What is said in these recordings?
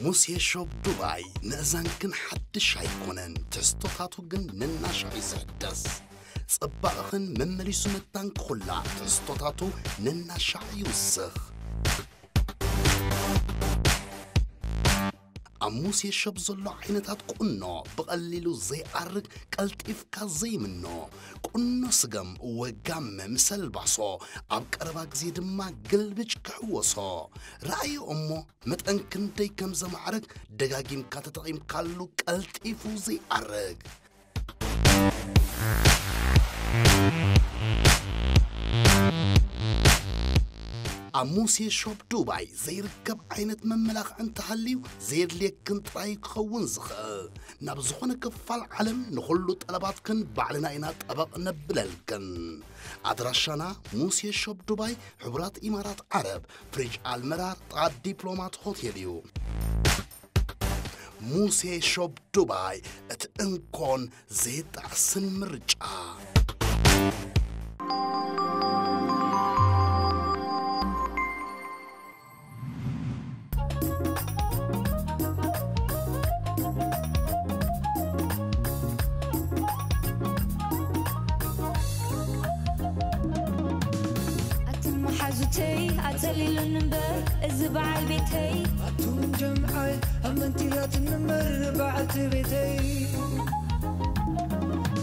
موسي شوب دبي نأزان كن حد شايكونن تستطاتو جن نناشا يسدس صباخن ممليسو متان كلا تستطاتو نناشا يوسخ موسي شوب زلو عينتات قنو بقللو زي أرق قلتيفكا زي منو قنو سقم وقام مسل بعصو عبقرباك زيد ما قلبج كحوصو رأي أمو متأنكن دي كم زمعرق دقاقيم كاتتقيم كالو قلتيفو زي أرق موسي شوب دبي زي ركب عينت مملاخ انت حليو زي ليك كنت رايك خون زخ نبزخون كفال علم نخلو طلبات كن بعلنا اينا طبق نبللكن ادراشنا موسي شوب دبي حبرات امارات عرب فريج المرار طاب دبلومات هوتيليو موسي شوب دبي اتنكون زي تحسن مرجع أتليل النمبر الزبع البيتي أتون جمعي أمنتيات النمبر بعت بيتي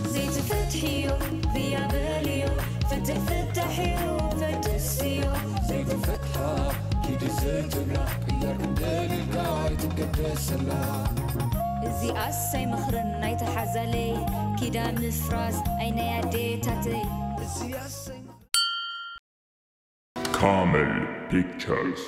زيت فتحيو ذيا باليو فتحيو فتسيو زيت فتحة كيد زيت بلاك إياك ندالي القاعد تقدس الله زي أسي مخرن نايت حزالي كيدا مفراس أين يدي تاتي زي أسي كامل بيكتشرز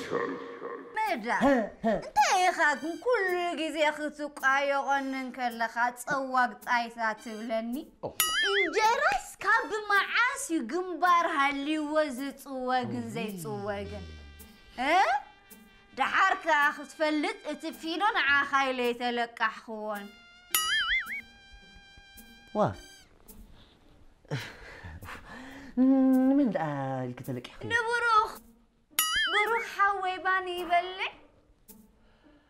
ماذا؟ انت يا خاكم كل جزء خطوك عيغنن كاللخات صواق طايسات تبلني انجرس كاب معاس يقنبار هاللي وزت صواقن زي صواقن دحارك اخذ فلت اتفينون عاخايلي تلقح خوان واه من دا الكتلك يحكي نبروخ بروخ حوي باني يبلع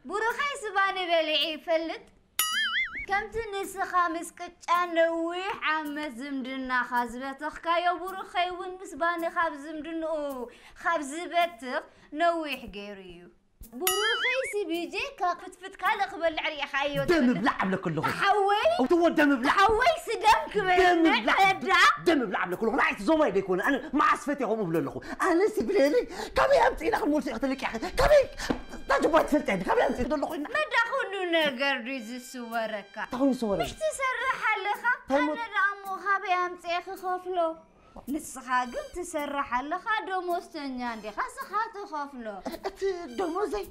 بروخ يسباني بلعي يفلت كم تنس خامس كتشان نويح عم زمدنا خازبتخ كايو بروخ يون مسباني خاب زمدنو خاب زبتخ نويح غيريو بروخ يسبيجي كفتفت كالخ بلعري خايو دم بلعب لكله حوي او تو دم بلعب حوي سدم كبير دم بلعب دم بلعب لكله لا زوما يكون انا ما عصفتي هم بللخو انا سبليلي كم يمتي دخل مول سيختلك يا اخي كم تجبت فلت عندك كم يمتي دلخو ما دخلوا نجر ريز صورك تاخذ صورك مش تسرح لها انا دامو خابي امصي خفلو نسخا قلت تسرح لها دموستنيا عندي خاصها تخفلو دموزي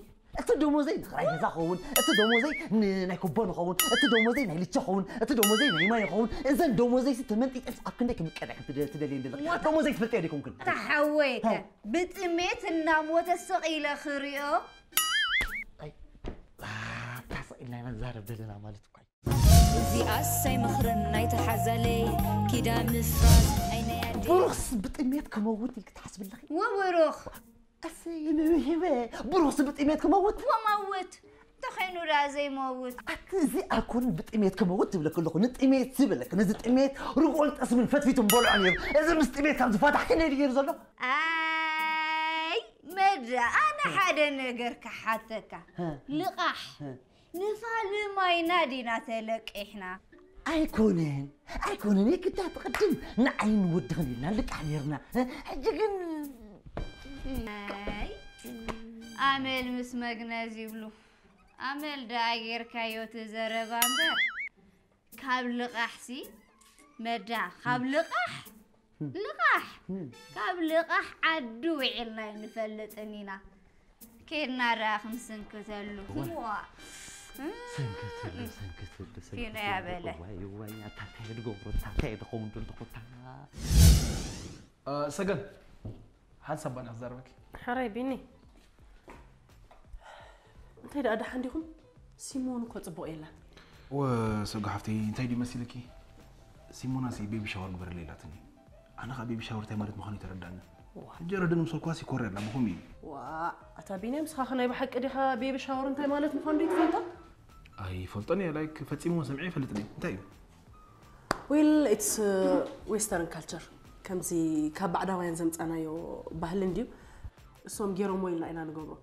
دوموزي خراي زاخون دوموزي نايكوبون خون دوموزي ناي لتشخون دوموزي ناي ما يخون اذا دوموزي ستمنتي اكنك مقرع تدلين دوموزي تفلتي لكم كن تحويت بتميت الناموت الثقيله خريو اي تاسئلنا نزارب دلنا مالتك زي أسي مخرن نايت حزالي كيدا مفراس أين يدي بروخ بتميت كموت لك تحسب الله وبروخ أسي مهمة بروخ بتميت كموت وموت تخينوا رازي موت أتزي أكون بتميت كموت ولا كله نتميت سبلك نزت اميت رجعت اسم الفتفيت مبول عنير إذا مستميت كم تفاتح كنا يجي زلوا اي مدى انا حدا نجر كحاتك لقاح نفعل ما ينادينا تلك احنا أيكونن هيك أنت تقدم نعين ودغنينا لك حنيرنا حجقن اي عمل مس مغنازي بلو عمل داير كايو تزربامبر كاب لقاحسي مدى كاب لقاح كاب لقاح عدو عيلنا نفلت انينا كيرنا راخم سنكتلو سنكتل فينا يا بلا واي تاتاي دغورو تاتاي دخون دلتقطا سجن حسب أنا أزارك حرايبيني انت إذا أدا عندكم سيمون كنت بوئلا وسجى حفتي انت دي مسيلكي سيمونا سي بيبي شاور قبل ليلاتني أنا خا بيبي شاور تمرت مخاني تردان جرد المسول كواسي كورير لما هم يجي وأتابيني مسخاخنا يبحق ديها بيبي شاور انتي مالت مخان ديك فلتا أي فلطني لايك فتسيمو سمعي فلتني انتي Well, it's Western culture. كمزي كبعدا وين زمت أنا يو بهلن ديو. سوم جيرو مويل لا إنا نقوله.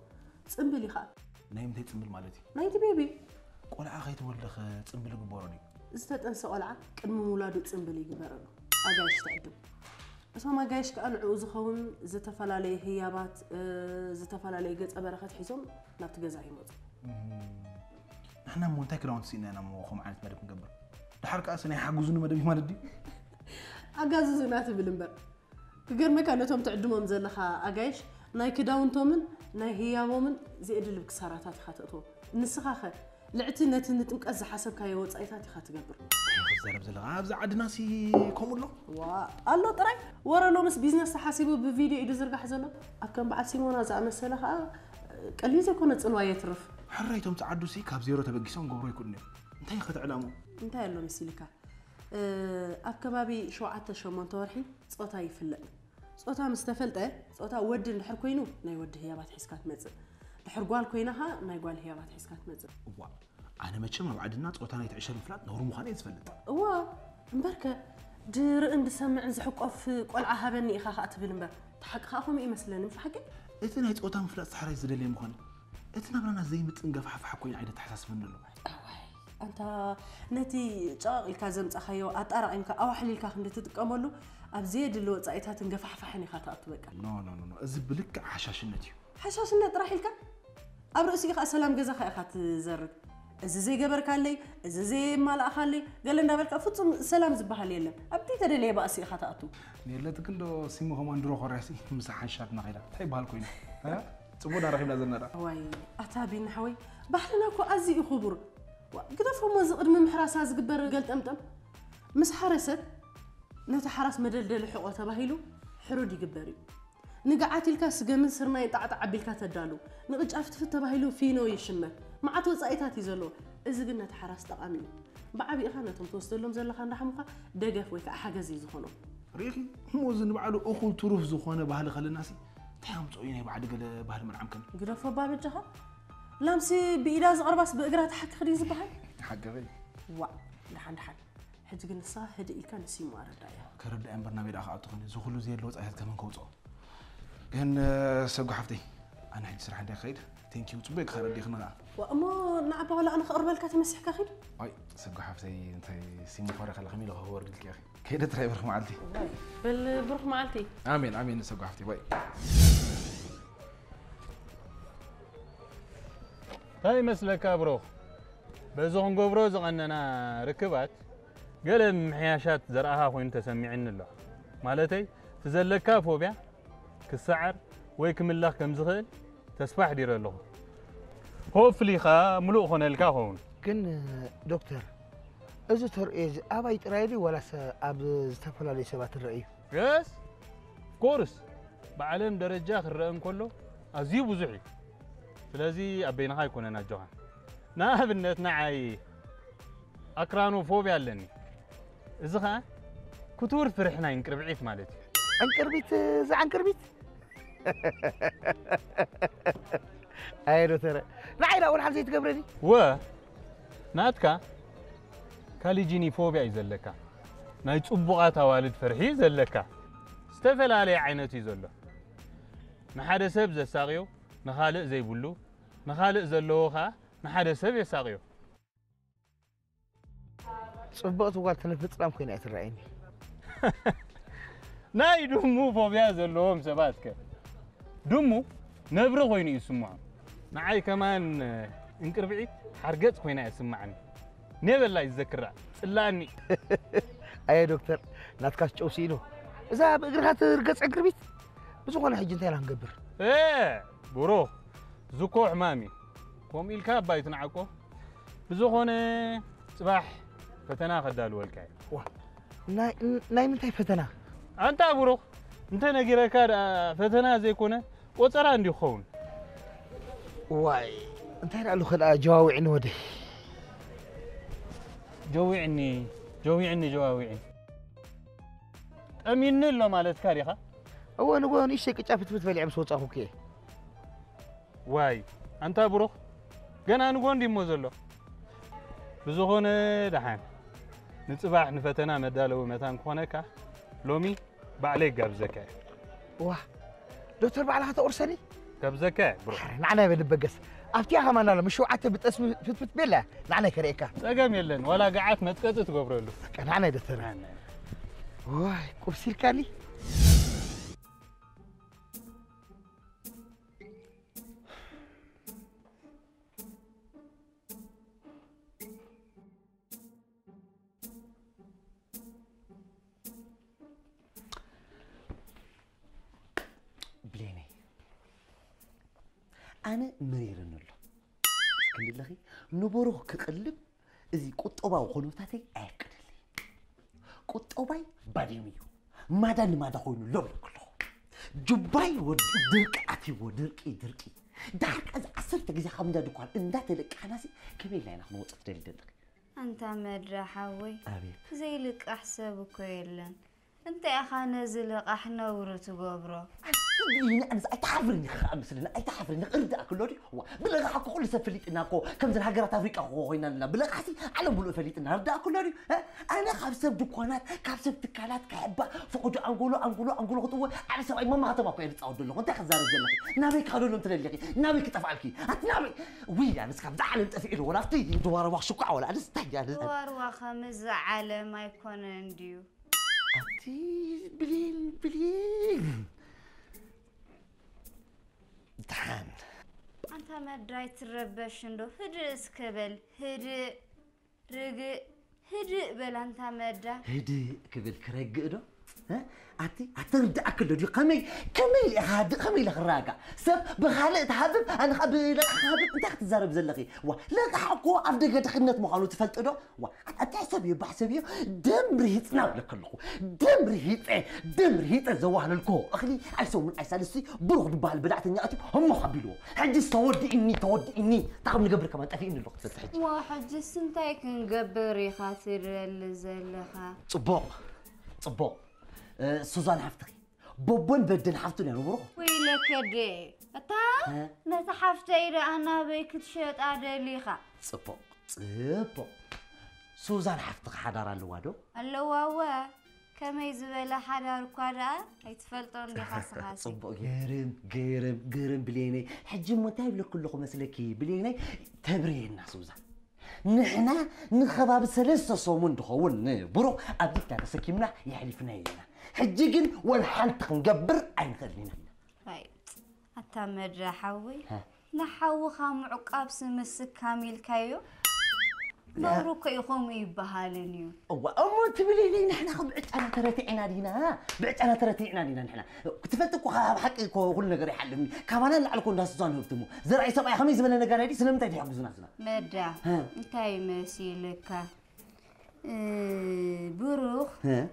تسمبلي خا. نايم تي تسمبل مالتي. نايتي بيبي. قولع أخي تقول لك تسمبل جبارني. زتت أنسى قولع. كن مولادو تسمبلي جبارنا. أجايش تعدو. بس ما جايش كأن عوز خون زتفعل عليه هيابات زتفعل عليه جت أبرخت حزم لا تجزعي موت. نحنا مونتاك راوند سينا أنا موخم عن تمرق نقبر. الحركة أصلاً يحجزون ما دبي ما ردي. أجازوا زنات بالنبر. كجر مكانتهم تعدمهم زلخا أجايش ناي كداون تومن ناي هي مومن زي اللي بكسراتات خاتتو. نسخاخة لعتنا تنتمك أز حسب كايوت أيتات خات جبر. زرب زلغة أبز عاد ناسي كمله. الله ترى ورا لو مس بيزنس حاسبه بفيديو إذا زرق حزنا. أكم بعد سيمونا زعم السلخة قليزة كونت أنواع يترف. حريتهم تعدوا سي كاب زيرو تبقيسون قبرو يكونوا. انتي خد علامه. انتي اللو مسيلكا. أكبابي شو عتا شو منتورحي صوتا يفلق. صوتا مستفلته صوتا ود الحر كوينو ناي ود هي بات حسكات مزق. الحر قال كوينها ناي قال هي بات حسكات مزق. وا أنا ما تشمع بعدنا صوتا ناي تعيش الفلات نور مخاني يتفلت. وا مبركة در إن بسمع زحق أف قلعة هبني إخا خات بالنبر. تحق خاهم إيه مثلاً مش حقي؟ إتنا هيت صوتا مفلات صحراء زد اللي مخاني. إتنا بنا زي متنقف حكوين عيدة حساس من له. أنت نتي جاء الكازم تخيو أترى إنك أو حليل كاخن تتقملو أبزيد اللو تعيتها تنقفح فحني خاطأت بك. نو أزبلك حشاش النتيو. حشاش النت راح لك؟ أبرأسي خا سلام جزا خا خات زرق. إذا زي جبر كالي إذا زي مال أخلي قال لنا بالك فوتم سلام زبها ليلا أبدي ترى ليه بأسي خاطأتو. نيلا تكندو سيمو هم عندرو خراسي مسح شات نخيلا. تحب هالكوين. ها؟ تبونا رحيم لازم نرى. واي أتابين حوي بحرنا كو أزي خبر. قدفهم وزقد من محراسها زقبر قلت أمتم مس حرست نتحرس مدلدل حقوق تباهيلو حرود يقبري نقعات الكاس جمن سرنا يتعطع بالكات الدالو نقج عفت في التباهيلو فينو يشمل مع توصايتات يزلو إذا قلنا تحرس تقامي بعبي إخانتهم توصل لهم زل خان رحمك دقف ويك حاجة زي زخونه ريخي موزن بعلو أخو تروف زخونه بهال خلي الناس تحهم صويني بعد قال بهال من عمكن قدفوا باب الجهة لامسي بإيداز عرباس بإقرات حق خديز بحال حق غير وا لحد حد حد قلنا صح هدي كان سيمو أردايا كرد أم برنامج آخر أتقن زخلو زي اللوز أهل كمان كوتو كان سوق حفتي أنا حد سرح عندي خير ثانك يو تبيك خير دي خنا وأما نعبه ولا أنا خرب بالك مسح كخير أي سوق حفتي أنت سيمو فارق الخميل هو ورد لك يا أخي كيدا ترى بروح معلتي بروح معلتي آمين سوق حفتي باي هاي مسلك أبروخ بزون قبرو زغننا ركبات قلم محياشات زرعها خوين تسمعين الله مالتي تزلك فوبيا كالسعر ويكم الله كم زغل تسبح دير الله هو فليخا ملوء هنا الكاهون كن دكتور إذا ترى أبا يترايدي ولا أب استفلا لي سبات الرأي يس كورس بعلم درجة الرأي كله أزيب وزعي فلازي أبينا هاي كنا نجوها ناه بالنت نعاي أكرانو فوبيا لني إذا كتور فرحنا ينكربعيت مالتي أنكربيت زع أنكربيت أيرو ترى نعيرة أول حاجة تقبرني ناتكا كاليجيني فوبيا يزلكا نايت أبغات والد فرحي زلكا استفل عليه عينتي زله نحد سب زي ساقيو نخالق زي بلو نخالق زلوخا نحد سب يساقيو صبغت وقال تنفس رام كنا يترعيني ناي دمو فوبيا زلوهم سباتك دمو نبرو خويني يسمعهم نعاي كمان انكربعي حرقت خوينا يسمعني نيبل لا يتذكر صلاني اي دكتور ناتكاش تشوسينو اذا بقرات رقص انكربيت بزغونه حج انت لا نقبر برو زكو حمامي قوم إلكا بايت نعقو بزغونه صباح فتنا خدالو الكاي ناي منتي فتنا انت برو انت نغيرك فتنا زي كونه وصرا اندي خون واي انت قالوا خد جواوعني ودي جواوعني أمين له مالت كاريخة هو نقول إيش كتشاف تبلع بصوت أخوك واي أنت بروح جنا نقول دي موزلو بزخونة دحين نتصبح نفتنا مدالو متان كونكا لومي بعليك قاب زكاة واه دكتور بعلها تورسني قاب زكاة برو نعنا بنبقس أفتيها ما أنا مش وعدت بتسمي بلا نعنا كريكا ساقم يلن ولا قعدت متكتت تقبر له نعنا دكتور واي كوبسير كاني أنا مريرن له اسكندر لغي نبروه كقلب إذا قطبا وخنوتاتي أكل لي قطباي بديميو ما دخون لو كله جباي ودرك ودركي دارك از عصرت جزي خمدة دكان إن ده تلك حناسي كميل لنا نوصف دلدلك أنت مدرا حوي أبي زي لك أحسبك ويلن أنت يا أخي نزلق إحنا ورتقبره هنا أنا أتحفرني خامس لنا أتحفرني أرد أكلوري هو بلغ حق كل سفليت إنكو كم زين هجرة أفريقيا هو هنا لنا بلغ حسي على بلو فليت إن أرد أكلوري أنا خمسة دكانات خمسة تكالات كعبة فقد أنقولوا خطوة على سواء ما هتما كويس أود له أنت خزار زلك نبي كانوا لهم تريلي نبي كتفعلكي أتنبي ويا أنا سكاب زعل تفكير ولا فتي دوار وشقة ولا أنا استحي دوار وخمس على ما يكون عنديو أتي بلين امتحان أنت ما دراي تربش عنده هدي اسكبل هدي رجع هدي بل أنت ما درا هدي كبل كرجع ده ها أتي أترد أكل دي كميل هاد كميل خراجة سب بخالق تحبب أنا خبيلك حبب أنت تزارب زلقي لا حقو أبدي قد خدمت مقالو تفلت ده أتحسب بحسبيه دم رهيت ناول كله دم رهيت زواه للكو أخلي عيسو من عيسالسي بروح ببال بدعتني أتي هم خبيلو حدي تودي إني تعب نقبر كمان تفيني الوقت تحكي واحد جسم تايك نقبر يخاطر الزلخة صبو سوزان حفتي بوبون بدل حفتي أنا بروح ويلك دي أتا نتحفتي إذا أنا بيك تشيط عدليخة صبو سوزان حفتي حدار اللوادو اللواوا كما يزبل حدار كوادا يتفلطون دي خاصة صبو قيرم بليني حجم متايب لكلكم مسلكي بليني تبرينا سوزان نحنا نخباب سلسة صومون دخول برو أبديك تسكيمنا يحلفنا ينا حجيجن والحنت نقبر عين خلينا طيب حتى مدرا حوي نحو خام عقاب سمسك كامل كايو مبروك يخوم يبهالنيو أمو تبليني نحنا بعت أنا ترتيعنا دينا نحنا تفتكوا حقي كل نجار يحلمني كمان لعلكم الناس زانوا يفتموا زرعي سبعي خميس من النجار دي سلمت يدي حبزنا مدرا انتي مسيلك بروخ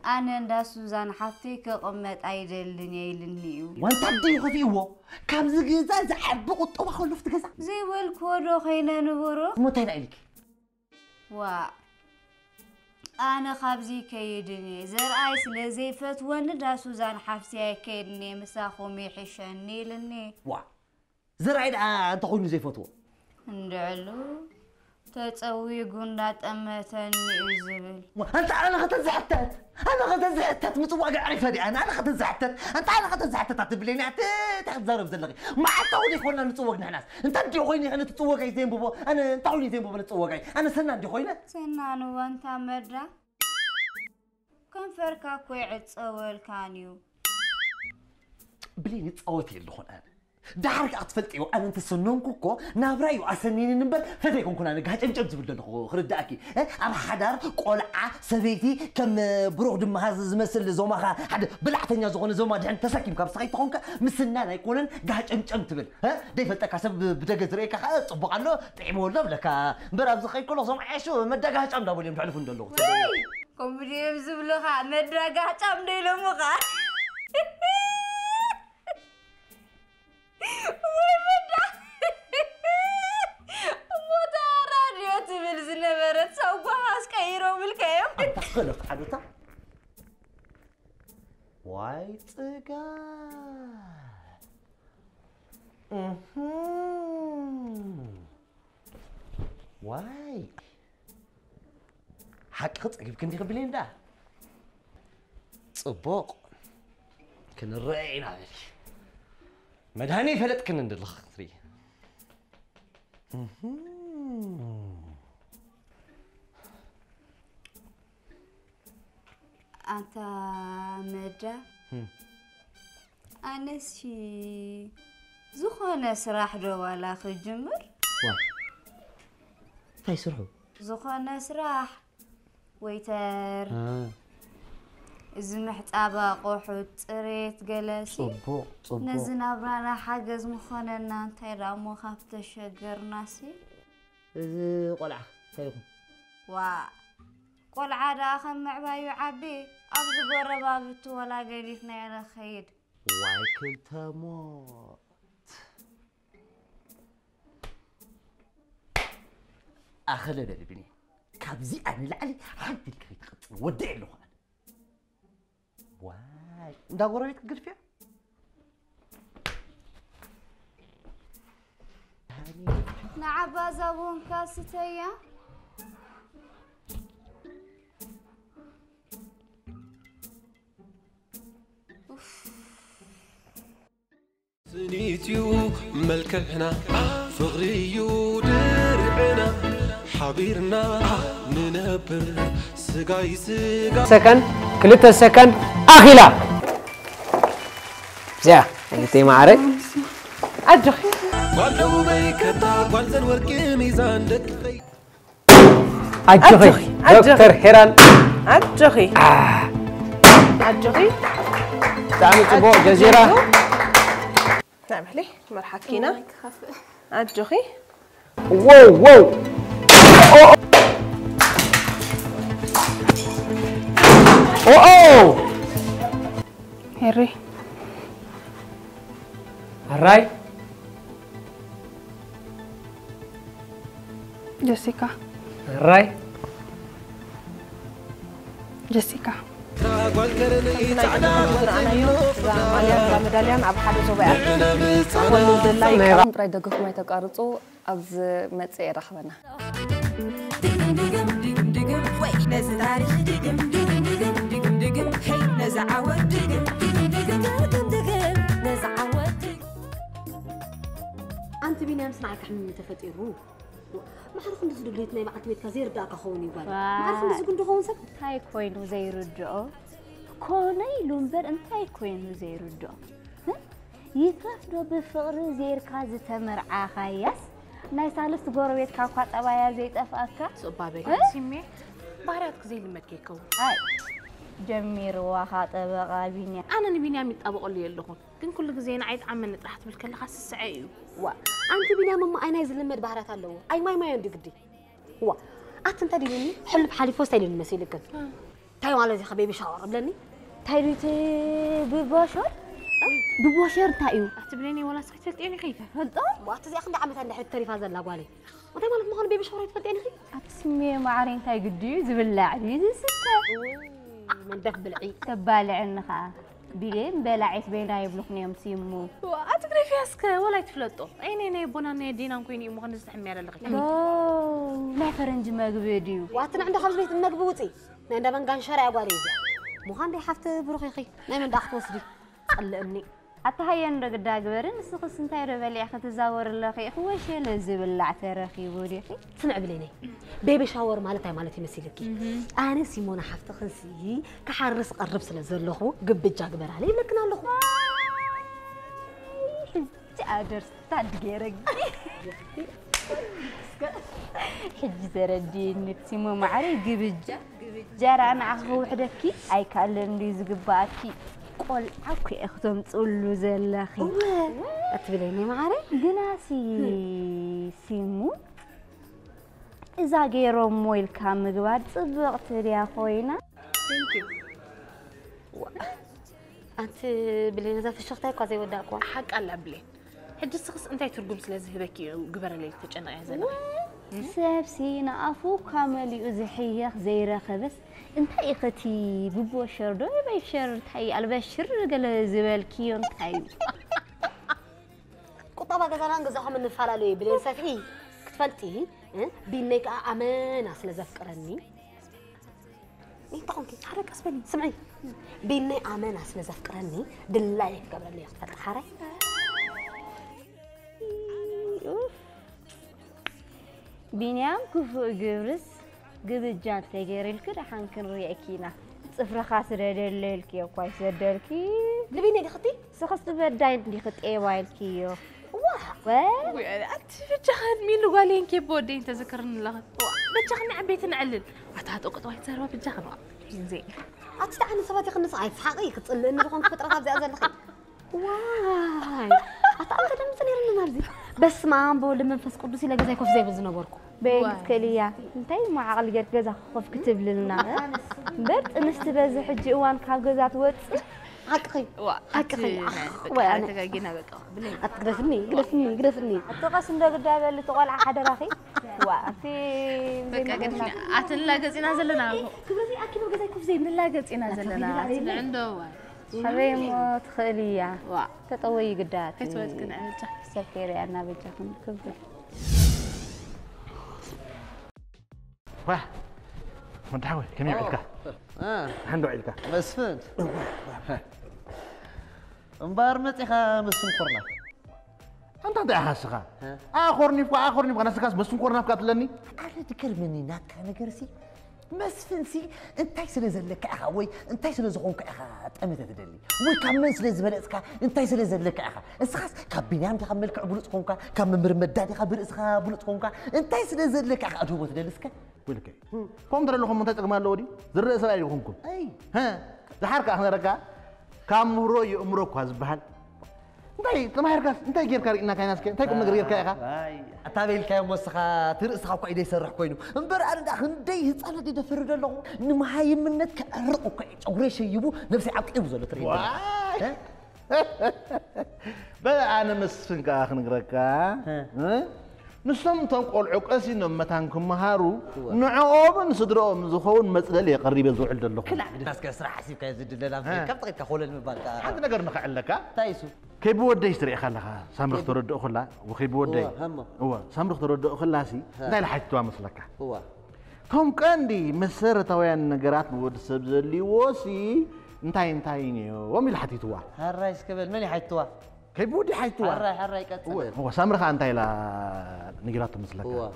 أنا دا سوزان حفتي كقمت أيدلني يلنيو وانت عدي خفيوه كم زجزا زحب قطة وخلفت جزا زي والكودو خينا نبروخ متين عليك أنا خابزي كيدني زرعي سلزي فتوان دا سوزان حفتي كيدني مساخو ميحشاني لني زرعي أنت قولي زي فتوى ندعلو تتسوي قنات أمتني وزبل أنت أنا خدت زحتت متوقع عارف هذه أنا خدت زحتت أنت أنا خدت زحتت تبليني تاخذ زارب زلقي ما عتاولي خونا نتسوق نحناس أنت أنت خويني أنا تتسوقي زين بابا أنا تعولي زين بابا نتسوقي أنا سنان دي خوينا سنان وأنت مدرا كم فرقا كويعد تصول كانيو بليني تصوتي اللي خون أنا دارك أطفلتي وأنا أنت سنون كوكو نابراي وأسنين نبل فديكم كنا نجهج أنت بتبدل نخو خرد أكي أنا حدار قلعة سبيتي كم بروح دم هذا مثل زوما حد بلعتني زون زوما دحين تسكيم كم صحيح تكونك مسنانا يكونن جهج أنت بل دي فلتك حسب بتجد ريك طبق عنه تعمل له لك برا بزخي كله زوما عيشوا مدة جهج أم دابولي متعرفون دلوا كم بدي بزبلها مدة جهج أم ديلو مقا خلق حدوثة واي صقال واي حق خصك كنتي خبلين ده صبوق كن الرعين هذا مدهني فلت كن عند الخطري أنت مدة أنا شي زخانة سراح ولا خجمر هاي سرحو زخانة سراح ويتر زمحت أبا قحوت ريت جلسي صبوق نزنا برانا حاجز مخاننا انتي رامو خافت شجر ناسي قلعة هايكم قلعة داخل معبايو عبي أبز قربابت ولا قريفنا يا خير واي كنت موت أخلي ده بني كابزي أنا لعلي حد الكريت خط ودع له أنا واي ده قريت قرفيا نعبا زبون كاستيا سنيتيو ملكنا فغريو درعنا حبيرنا ننبر سقاي سكن كلتا سكن أخيلا زيا انت معرك أجخي قالوا بيكتا قالزن ورقي ميزان دقي أجخي دكتور حيران أجخي أجخي تعمل تبوع جزيرة نعم لي مرحكينا أجخي واو واو اوه هيري الراي جيسيكا الراي جيسيكا قال كرني مداليان أب حد زوبيا ولو دلاي براي دقف ما يتقارصو أبز متسي رحبنا أنت بينام سمعك حمل تفتيرو ما عرف ندز دليتنا مع تبيت كزير داك خوني بال ما عرف ندز كنت خون سك هاي كوين وزير الدعاء كوني لومبر انت هاي كوين وزير الدعاء يترفدو بفقر زير كاز تمرعا خايس ناي سالست غوربيت كاكا طبايا زي طفاكا صبابي سيمي باراتك زي المكيكو هاي جمير واخا طبقا بيني انا نبيني عم يطبقوا لي اللهون كن كل غزينا عيد عم نطرحت بالكل خاص السعيو وا انت بيني ماما انا يزلمد بحرات الله اي ماي يندي قدي وا انت ديني حل بحالي فوستايل المسيلك تاي والله زي حبيبي شاور بلني تايريتي بباشر بباشر تايو اعتبريني ولا سكتت يعني خيفه هدا وقت زي اخدي عم تندح التريفه زلا قالي وتاي مالك مخن بيبي شاور يتفدي يعني اتسمي معرين تاي قدي زبلع لي سته من دك بالعي تبالع النخا بيلين بلعت بينا يبلخني يوم سيمو اتقري في اسك ولا يتفلطوا ايني بونا نيدينا نكوني مخن نستحمي على الغي لا فرنج مغبديو واتنا عند خلص بيت المغبوطي نندا من شارع قالي مخن دي حفت بروخي خي نايم داخ وسدي قلمني حتى هي ندغدا غبرن سخص انتي ربلي اخ تزاور لخي هو شي لزبلع ترخي بوديخي سمع بليني بيبي شاور مالتي مالتي مسيلكي انا سيمونا حفت خنسي كحرس قرب سلازلخو قبجا غبر علي لكن اللخو تادر تادغيرك حج زردين سيمو معري قبجا جارا انا اخو وحدكي اي كالن لي زغباكي قول عكي اختم تصلو زلخي اتبليني معري جناسي سيمو اذا غيرو مويل كام مغباد صبقت ريا خوينا ثانك يو انت بلينا ذا في الشخطه كازي وداكوا حق الله بلين حج السخص انت ترغم سلازي هبكي وغبر لي تጨنق يا زلمه سابسينا أفو كامل يزحيخ زي رخبس انت إختي ببوشر دو بيشر تحي البشر قال زبالكي انتحي قطبة قزران قزاهم من الفلالي بدين سفعي كتفلتي بينك أمانة سلزفكرني انت قمتي حرك أسبني سمعي بيني أمانة سلزفكرني دلايك قبل اللي يختفل حرك بينيام كفو جبرس قبل جان تغير الكل حنكن رياكينا صفر خاسر دللك يا كويس دلكي لبيني دي خطي سخصت بداين دي خط اي وايلكي واه انت بتخد مين لو قالين كيف بودي انت ذكرنا لغت بتخني عبيت نعلل عتات وقت واحد صار بتخن زين أتستعني سباتي خمس عيد حقيقة تصل إنه بكون فترة هذا أزل خي واي أتعرف أنا مثلا يرن نرزي بس ما عم بقول منفس قدوسي لا جزاك زي بزنا بركو بيت كليا انتي مع عقل جزا خوف كتب لنا برت نستبز حجي وان كان جزات وت حقيقي حقيقي وانا تجينا بقى قرفني أتوقع سند قدام اللي تقول على حدا راخي وفي بقى قدني أتلا جزينا زلنا كبرتي أكيد جزاك زي من لا جزينا زلنا اللي عنده حبيم تخليا تطوي قدات كيف كنا عملتها سكري أنا بجاكم كبر واه مدحوي كم يعلك عنده علك مسفنت امبار متيخا مسفن قرنا انت انت اخسخا اخرني انا سكاس مسفن قرنا بكاتلني انا تكر مني ناك انا قرسي مسفنسي انتي سلازلك اخا وي انتي سلازخونك اخا طمت تدلي وي كم سلازبلصكا انتي سلازلك اخا اسخاس كابينيام تخملك عبلصخونكا كم مرمدادي خبرصخا بلصخونكا انتي سلازلك اخا ادوبو تدلسكا ولكي كم درا لكم انت تقما لودي زر سبا يلكمكم اي ها زحرك اخنا ركا كامرو يمرو كواز بحال انتي تماهركاس انتي غير كارينا كايناسك انتي كم نغير كاي اخا اي اتابيل كاي مسخا ترسخا كو ايدي يسرح كوينو امبر انا خندي هصانا دي دفر دلو نمهاي منت كعرقو كاي صغري شيبو نفسي عقيبو زلو تريد بلا انا مسفن كا خنغركا ها نسلم تنقل عقسي نمتانكم مهارو نعوبن صدرهم زخون مسدل يقرب يزوعل دلو كلا الناس كسرح حسيب كاي زد دلام كم طقيت كخول المبال حد نغير نخعلك تايسو كيف بودي يشتري خلها سامرخ ترد اخلا وكيف بودي هو سامرخ ترد اخلا سي انت لحجتوا مسلك هو توم كاندي مسرتاويان نغرات بود سب زلي وسي انتاي نيو ومي لحتيتوا هرايس كبل من يحيتوا كيف بودي حيتوا هراي كتسل هو سامرخ انتاي لا نغرات مسلك هو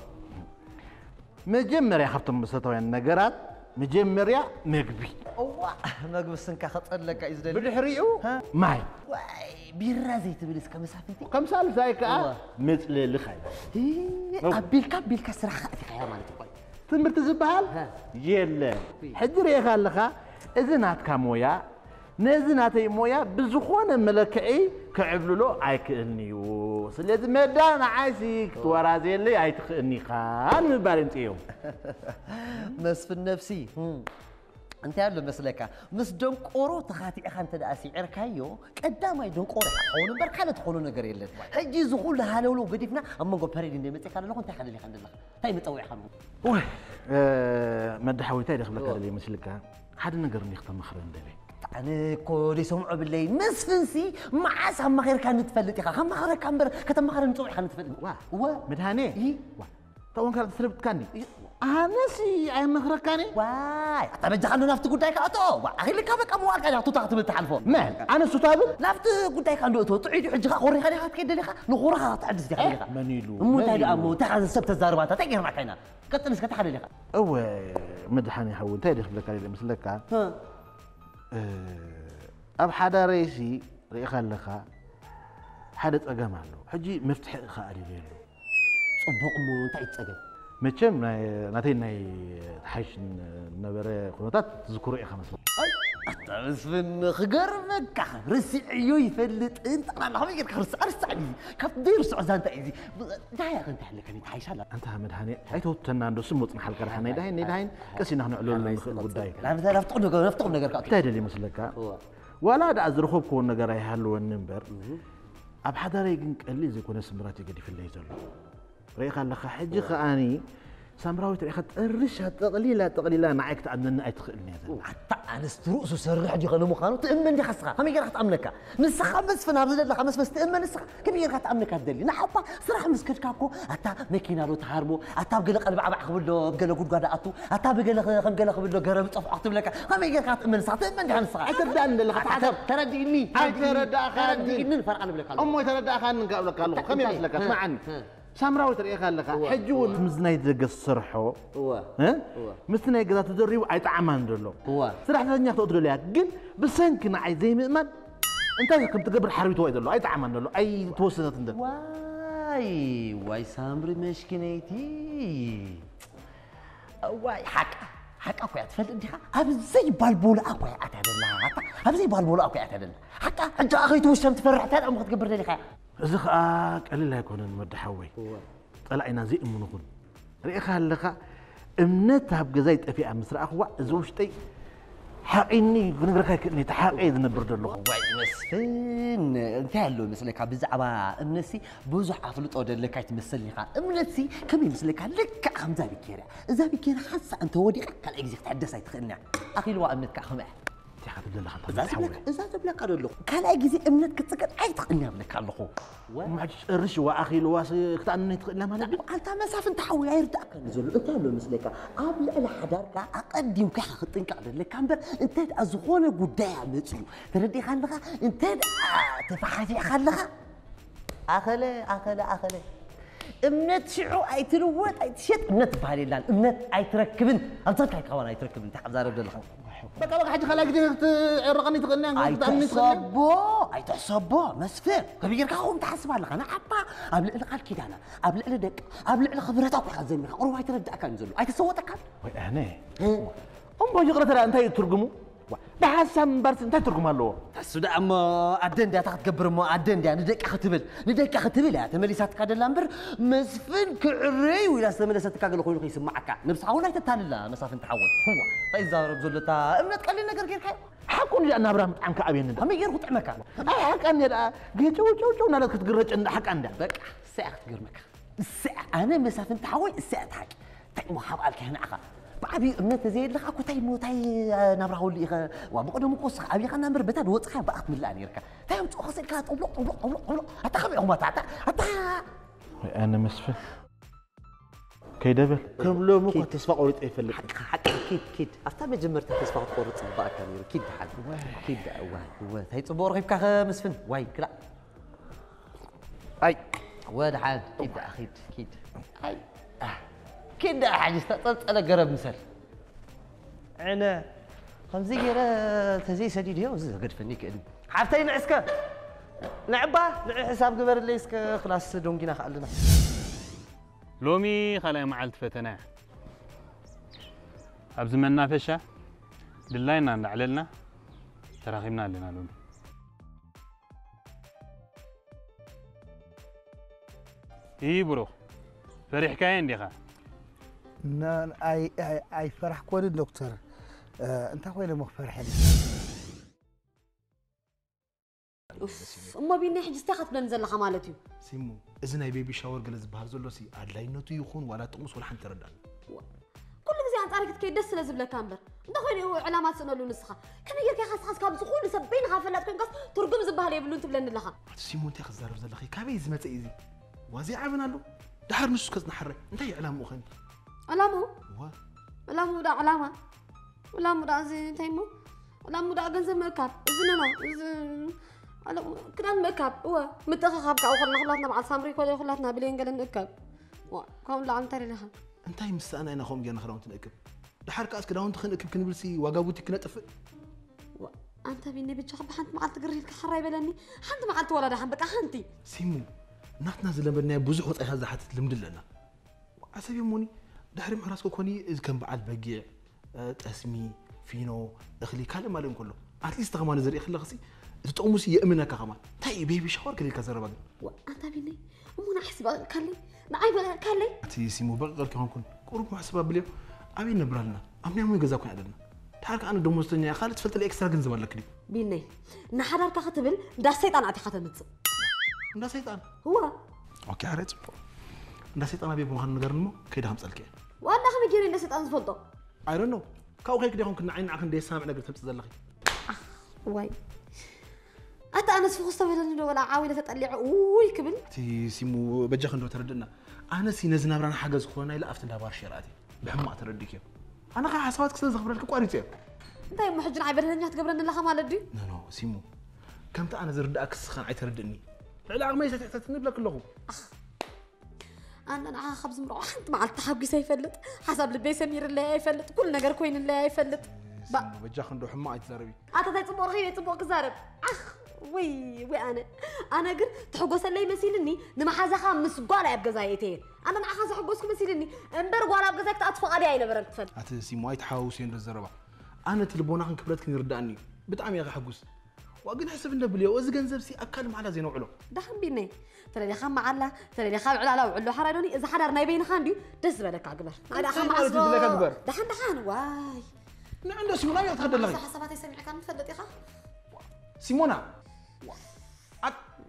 مجمريا خفتم مسرتاويان نغرات مجمريا مغبي هو مغب سنكا خطلك يزدل بدحريو ماي واي بيرا زيت بلس كمسافنتي كم سال زايكا مثل لخاي قبيل سرح خاطي يا مالتي قوي تمرت زبال يلا حجر يا خالخا اذنات مويا نزناتي مويا بزخونه ملكعي كعبللو ايكنيو سلازم مدان عايزك تورازي لي ايتخني خان مبال انتيو مسفن نفسي انت يالو مسلكا مس دنقورو تخاتي اخا انت داسي عركايو قداماي دنقورو تخون بركاله تخونو نغير يلن حجي زخول هالولو بديفنا امغو بريد اندمصي كان لكم تخلي لي خندلك تاي مطوي خانو وي مدحوي تاي دخلك لي مسلكا حد نغير نختم مخرن دلي انا كودي سمعوا بالليل مسفنسي معاس هم غير كان تفلت يا هم غير كان كتم غير نطوي خان تفلت وا مدهاني اي تو كان تسربت كاني انا سي اي مخركاني واي طب خلونا نفت قداي كاتو اخي لك بقى موال كان تو تاخذ تحلفو مال انا سوتاب نفت قداي كان تو تعيد حج خوري خلي كيد لك نخورها تعدس دي خليها منيلو مو تاي امو تاخذ السبت الزاربات تغير معكينا قتلس كتحل لك او مدحاني حول تاي دخل لك على مسلك ها اب حدا ريسي ري خلخا حدا صقمالو حجي مفتح خالي ليلو صبق مو انت تصقم مچم ناتي ناي تحش نبره خنوتات تذكروا ايه خمس اي مسفن خقرمك رسعيو يفلت انت انا ما يقدر ارسعني كيف دير سعزان تايزي دايا انت حلك انت حيش هلا انت مدهاني ايتو تناندو سموت نحل كرحنا داين كسينا نعلو لنا غداي لا مثلا نفتقد نغير كاك تادلي مسلكا ولا دا ازرخوب كون نغير يحلو النمبر اب حدا ريغن قلي زي كون سمراتي قدي في اللي زلو ريخ الله حجي خاني سامراوي تريخ تقرشها تقليلا نعيك تأمننا أي تخلني هذا حتى أنا استرؤس وسرع دي غنمو خانو تأمن دي خسخة هم يجرح تأمنك نسخة بس في نابز الله خمس بس تأمن نسخة كم يجرح تأمنك هالدليل نحبا صراحة مسكت كاكو حتى ماكينة رو تحاربو حتى بقول لك أنا بعبع خبله بقول لك قاعد أطو حتى بقول لك خبله قرب تصف أكتب لك هم يجرح تأمن نسخة تأمن دي هالنسخة تردى أن اللي ترديني تردى فرق أنا بقول لك أمي تردى خان نقول لك الله خم يمسلك اسمعني سامراوي تريخ الله حجون مزناي تقصرحو ها مثناي قدا تدريو اي طعمان دلو صراحه ثانيه تقدر لها جن بسنكنا عاي زي مأمن انت كم تقبر حربيت وايد دلو اي طعمان دلو اي توسنت ندل واي سامري مشكنيتي واي حق اكو يتفل انت ابزي بالبول اكو يعتدل ابزي بالبول اكو يعتدل حتى انت اخي توشم تفرحت ام تقبر لي خا زخ قليل هيكون نود حوي طلعنا زي منكون ريخ هلخا امنتها بجزايت افي امسر اخوا زوجتي حقيني بنغرك كني تحقي نبر دلو واي مسفن انت هلو مثلك بزعبا امنسي بوزح افلط ودلك يتمثل لك امنسي كم يمثلك لك خمزه بكيره اذا بكيره حاسه انت وديك كل اكزيك تحدث يتخنع اخي لو امنتك خمه تاخذ لنا خلطه اذا تبلك قالوا كان جزي امنتك تسكت اي تقني لك الله ما رش واخي لواس كتاني تقلا مالك انت مسافه تحوي يردك نزل انت له مسلك قبل الحدارك اقدم كح خطنك لك كامبر انت ازخونه غداي مصيو تردي خلها انت تفحاتي خلها اخله امنت شعو اي تروت اي تشت امنت بحالي لان امنت اي تركبن ابزك اي كوان اي تركبن تحب زارب دلخ بقى حاجه خلاك الرقمي تغني اي تحسبو مسفر كبير كاهم تحسب لك انا حتى قبل القال كده انا قبل الدق قبل الخبرتك وحزن لك قرب يتردك نزلو اي تصوتك وي انا ام بيقرا ترى انت يترجموا بحسن برس انت ترجم له السوداء اما عدن دي تقبر ما عدن دي ندك ختبل يا تمليسات كدلامبر مسفن كعري ولا سملست كاغل خويو يسمعك نفس حاول تتانلا مسافن تحول هو فاذا رب زلتا امنت قال لي نغير غير حقون لي انا ابراهيم طعمك ابين هم يغير طعمك حق اني جو نالك تقرج عند حق عندك بقى ساعه تقرمك الساعه انا مسافن تحول الساعه حق تقمو حبالك هنا اخا بعبي امنت زي لك اكو تاي موتاي نبرهو لي وبقدم قص ابي خنا نمر بتاد وصخه بقت من لانيركا تايم تخص لك طبلق حتى خبي هم حتى انا مسفل كيدبل كم لو مو تسفى قرط يفلق حق كيد افتا مجمرت تسفى قرط صباك كامير كيد حد كيد هو هي صبور غيبكا مسفن واي كلا اي واد حد كيد اخيد كيد اي كده حاجة أنا قرب مثل أنا خمسة غير تزي سديد يوم زي قد فني كده حافتين عسكر لعبة حساب قبر اللي يسك خلاص دونجينا خلنا لومي خلايا معلت فتنا أبز منا فشة للاينا نعللنا تراخيمنا لنا لومي إيه برو فريح كاين ديخا اي فرح كون الدكتور انت وين مخفرحين اوف اما بيني حج استخف بنزل خمالتي سيمو اذن اي بيبي شاور قال زبار زلو سي ادلاينتو يخون ولا تقمص ولا حنت ردان كل غزي انت عارف كي دس لازم لك امبر انت خويني هو علامات سنلو نسخه كم يركي خاص كاب زخول سبين غافلات كنقص ترجم زبال يبلو انت بلن لها سيمو انت خزارب زلخي كابي زمت ايزي وازي عبنالو دحر نسو كز نحر انت علامه خن علامه علامه دا علامه علامه دا زي تيمو علامه دا غنزب مكاب اذن على كان مكاب هو متخخاب كاو خلنا خلاتنا مع سامري كل خلاتنا بلين قال نكب كم لا عم تري لها انت مستانا انا خوم جانا خراون تنكب دحر كاس كداون تخنكب كنبلسي واغابوتي كنطف انت بيني بتشخب حنت ما تقري لك خراي بلني حنت ما عاد ولا دحن بقى حنتي سيمو ناتنا زلمنا بزح وطي هذا حتى لمد لنا عسبي موني دحر محراسكو كوني اذ كان بعد بقيع تسمي فينو اخلي كلام مالهم كله اتليست تغمان زري اخلي خسي تقومسي يامنك كمان تاي بيبي شاور كلي كزربك انت بيني امنا حسب كلي نعيب كلي اتي سيمو بقر كمان كون قرب محسبه بلي ابي نبرالنا امني مو يغزاكو عدلنا تعرف انا دموستنيا خالد فلت الاكسترا غنزب لك لي بيني نحضرك ختبل دا سيطان اتي ختمت دا سيطان هو اوكي عرفت نسيت أنا بيبغى نقرنمو كده هم سألك وانا خم جيري نسيت أنا فلتو I don't know كاو هيك ده كنا عين عقن ده سامع نقدر تمسك زلخي واي أنت أنا سفخ استفدنا ولا عاوي تطلع أوي كبل تي سيمو بجا خندو تردنا أنا سينا زنابران حاجة زخونا إلا أفتن دابار شراتي بحما أتردك يا أنا قاعد حساباتك سنة زخبرك قاريتي أنت يوم حجنا عبرنا نجح تقبرنا الله ما لدي نو سيمو كم أنا زرد أكس خان عيتردني لا ما يستطيع لك كلهم أنا خبز مروح أنت مع التحب يسيفلت حسب لبي سمير اللي يفلت كل نجار كوين اللي يفلت بجا خندو حما أيتزاربي أنت تبغى رخيم تبغى كزارب وي أنا قل تحقوس اللي يمثلني نما حازا خامس قالا يبقى زايتين أنا مع حازا حقوسك يمثلني امبر قالا يبقى زايت أطفق علي أنا برك تفل أنت سيمو يتحاوسين بالزربة أنا تلبونا عن كبرتك يرداني بتعم يا أخي حقوس وأقول حسب إنه بليه وإذا كان زبسي أكلم على زين وعلو ده هم بيني ترى لي خام معلا ترى لي خام على وعلو حراروني إذا حرارنا يبين خاندي دس بالك أكبر أنا خام عصر ده حن واي نعم سيمونا يتخدر لغي حساباتي يسمع كان فلت يا خا سيمونا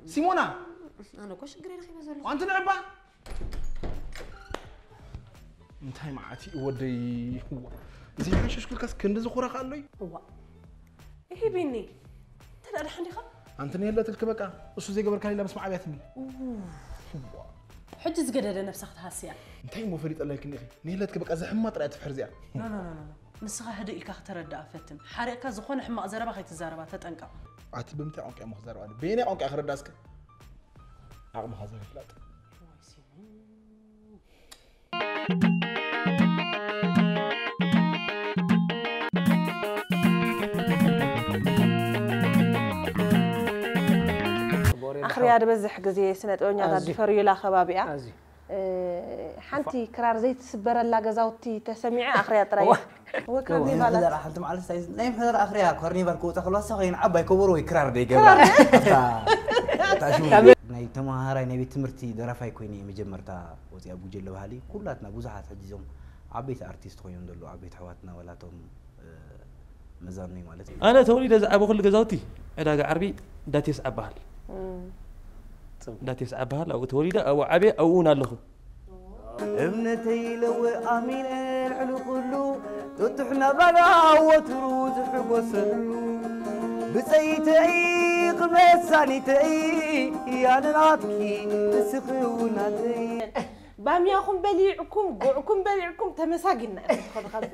سيمونا أنا كوش قرير خي مزول وأنت نعبا انتهي معاتي ودي هو زي ما شو كل كاس كندز خورا قال لي هو إيه بيني تلا رحني خا أنت نيلا تلك بقى وشو زي قبل كان لا بسمع عبيتني حج زقدة نفسك هاسيا انتهي مو فريد الله يكني نيلا تلك بقى زحمة ما طلعت تفحرزيا لا نسخة هدي إلك تردى فتن حركة زخون حما زربا خيت الزربا تتنقع عتب بمتى عنك يا مخزر وانا بيني عنك آخر داسك عقب مخزر فلات أخري هذا بزح جزية سنة أونيا غادي فريلا خبابية حنتي كرار زيت سبر الله جزاوتي تسمعي أخري أطريق هو كرنيفال لا حلت مع السايز نايم حضر أخريها كرنيفال كوتا خلاص غين عبا يكبروا يكرار دي قبل ناي تمهاري نبي تمرتي درافاي كويني مجمرتا وزي أبو جل وهالي كلاتنا بوزحات حجزهم عبيت أرتيست خويهم دلو عبيت حواتنا ولا توم مزارني مالتي أنا تولي دز أبو خل جزاوتي إذا عربي داتيس أبهال داتيس أبهال أو تولي ده أو عبي أو نالله ابنتي لو امين العلو كله تطحنا بلا وتروز حقوسلو بسيتي قمصانيتي يا ناتكي تسخوناتي بامياكم بليعكم قعكم بليعكم تمساقنا خذ خذ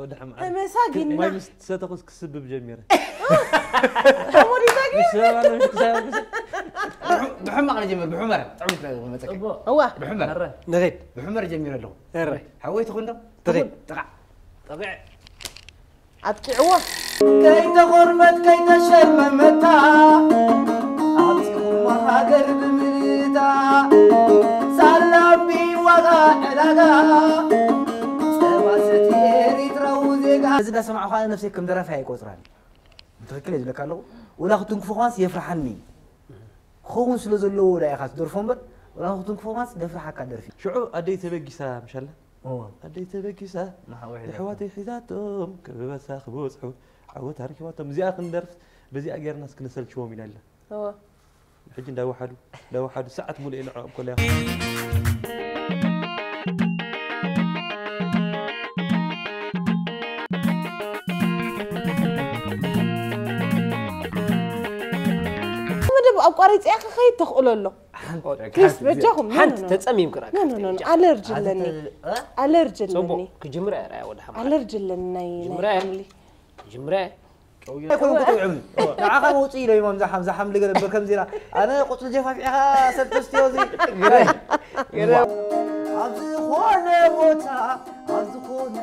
ودحم تمساقنا ما بس ستقص كسبب جميرة حموري ساقي مش كسبب بحمر على جمير بحمر تعمل مسك هو بحمر نغيت بحمر جمير له هري حويت خندم تغيت طبيعي أتكعوه كي تغرمت كي تشممتا أعطيهم هاجر بمريتا سلامي وغا علاقا سباستي ريت روزيقا إذا سمعوا خالي نفسي كم درافع يكوتراني متذكر يجب لك الله ولا أخذتنك فوقانس يفرحني خون سلوزلو لا يخاص دورفون بر ولا أخذتنك فوقانس دفرحك درفي شعو أديت بقيسة مشالله أديت بقيسة حواتي حيزاتهم كبسا خبوز عوت هركباتهم زي أخن درس بزي أجر ناس كنسل شو من الله هو حجين دا واحد ساعة مولي إلى عقب كلها أقاريت يا أخي خير تقول له كيف بتجاهم حنت تسميم كراك على رجلني على رجلني كجمرة يا ولد حمار على رجلني جمرة يكون قطع عمل نعاقة موتي له يوم زحم لقى بركم زيرا أنا قلت جفاف يا سبتستيوزي عزخون موتا عزخون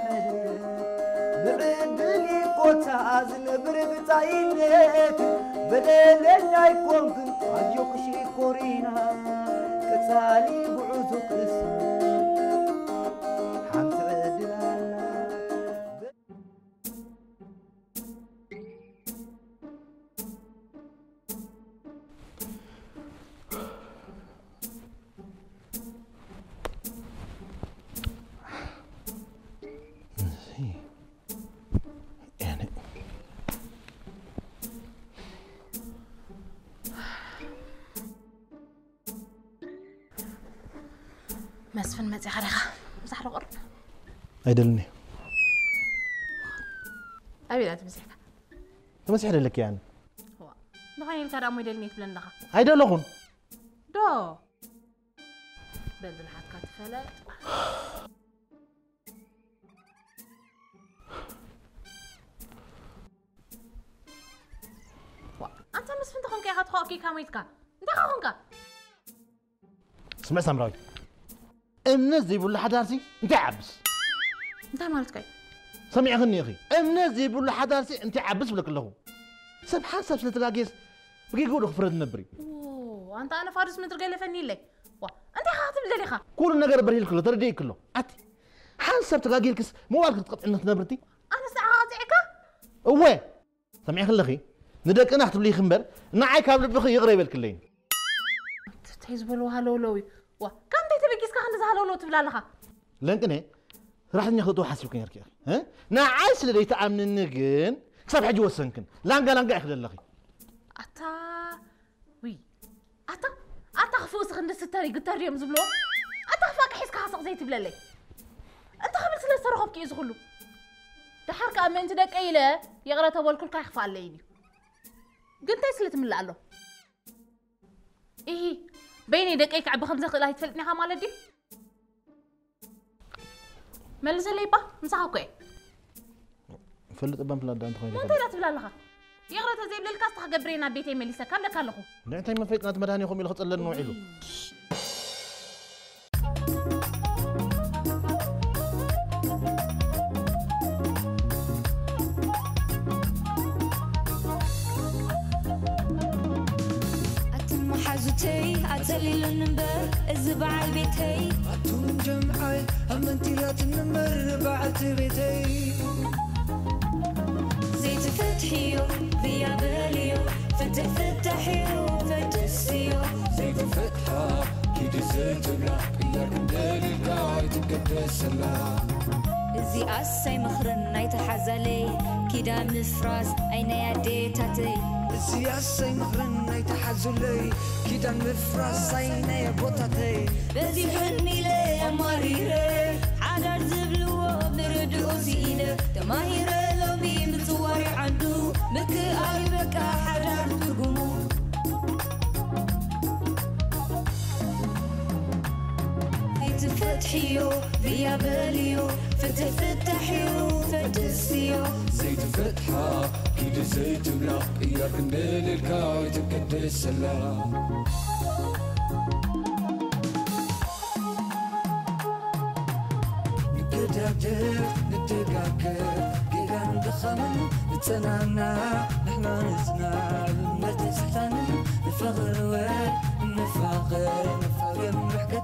بعدلي قوتا عزنبر بتاينت بدلن يكون كنت عجوك شي كورينا كتالي بعوزك اسم حمت عدلانا مسفن مزي خريخة مسح له قرن أيدلني أبي لا تمسحك تمسح لك يعني هو نخلي الكلام أمي يدلني في لندخة أيدلهم دو بلبل حد كتفلت أنت مسفن تخون كي هات خوكي كاميتك أنت خونك اسمع سامراوي امنا زي بقول لحدارسي انت عبس انت مالتك سمعي غني يا اخي امنا زي بقول لحدارسي انت عبس بلك له سب حسب سلتلاقيس بقي يقولوا فرد نبري اوه انت انا فارس من ترقى فني لك وا انت خاطب دليخه كل النجار بريل كله تردي كله اتي حسب تلاقي الكس مو والك تقطع انت نبرتي انا ساعاتك اوه سمعي خلخي ندك انا احتب لي خنبر نعي كابل بخي يغري بالكلين تحزبلو هالولوي وا كم تبي كيسك عند زهلولو تبلا لها لانكني راح ناخذ حاسب كان يركي ها نعايس اللي تامن النجن كسب حاجه وسنكن لانقا ياخذ لخي اتا وي اتا خفوس خند ستاري قطار يوم زبلو اتا خفاك حيسك حاسق زي تبلا لي انت خبل سلا صرخب كي يزغلو دحرك امنت دك ايله يغرا تبول كل كيخفى عليني قلت سلت من له ايه بيني دقيقة عب 5 دقائق تفلتني ها مالدي ملز ليبا مسحوك ايه فلت ابن فلان انت خويا انت لا تبلا لها يغرا تزيب للكاس تخقبرينا بيتي مليسا كم لك لخو لا انت ما فيتنا تمداني خومي لخط لنا نوعيلو حاجتي أتلي للنمبر الزبع البيتي أتون جمعي أمنتي لا تنمر بعت بيتي زيت فتحيو ذيا باليو فتحيو فتسيو زيت فتحة كيدي زيت بلا إياك ندالي القاعد تقدس الله زي أسي مخرن نايت حزالي كيدا مفراز أين يدي تاتي السياسة مخرن يتحزلي كده مفرس عيني بوتاتي بزي حني لي أماريري حدار زبلو بردو زينة تماهيري لو بي متصوري عندو مكي قريبك حدار ترقمو فتحيو ذيا باليو فتحيو فتسيو زيت فتحة كيد زيت بلا إياك ندالي الكاي تقدس الله نتدردر نتقاكر كيدا ندخمن نتنانا نحنا نزنا نتسحتن نفغر وين نفاغر نفاغر محكة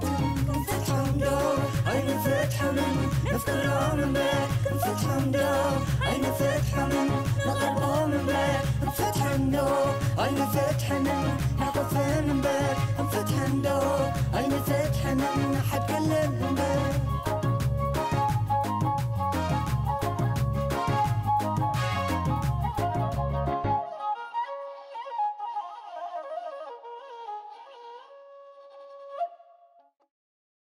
نفتح مدور أين فتح من نفتر من بيت نفتح مدور أين فتح من نقرب من بيت نفتح مدور أين فتح من نعطف من بيت نفتح مدور أين فتح من حد كلم من بيت